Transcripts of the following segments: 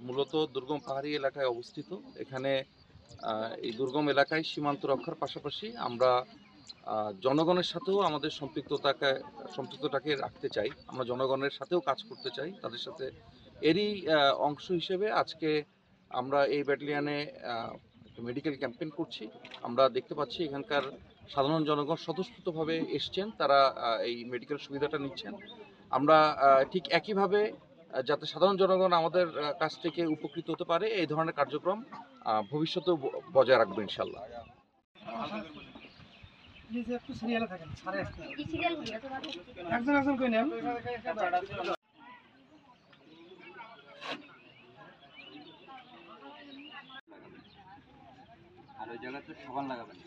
মূলত দুর্গম পাহাড়ি এলাকায় অবস্থিত। এখানে এই দুর্গম এলাকায় সীমান্ত রক্ষার পাশাপাশি আমরা জনগণের সাথেও আমাদের সম্পৃক্ততাকে রাখতে চাই। আমরা জনগণের সাথেও কাজ করতে চাই, তাদের সাথে। এরই অংশ হিসেবে আজকে আমরা এই ব্যাটালিয়নে মেডিকেল ক্যাম্পেইন করছি। আমরা দেখতে পাচ্ছি এখানকার সাধারণ জনগণ স্বতঃস্ফূর্তভাবে এসছেন, তারা এই মেডিকেল সুবিধাটা নিচ্ছেন। আমরা ঠিক একইভাবে যাতে সাধারণ জনগণ আমাদের কাছ থেকে উপকৃত হতে পারে এই ধরনের কার্যক্রম ভবিষ্যতেও বজায় রাখবো ইনশাল্লাহ। আর ওই জায়গাতে সাবান লাগাবেন।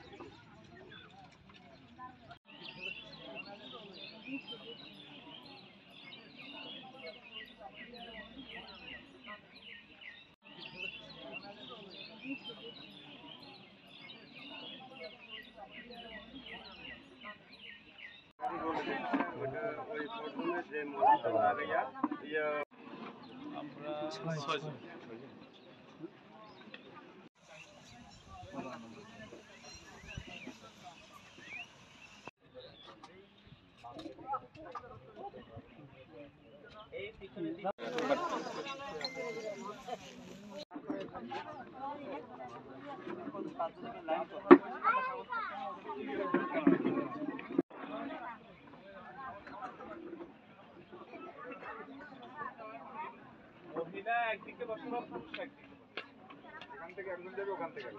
মহিলা একদিকে বসবাস, পুরুষ একদিকে, এখান থেকে একজন যাবে, ওখান থেকে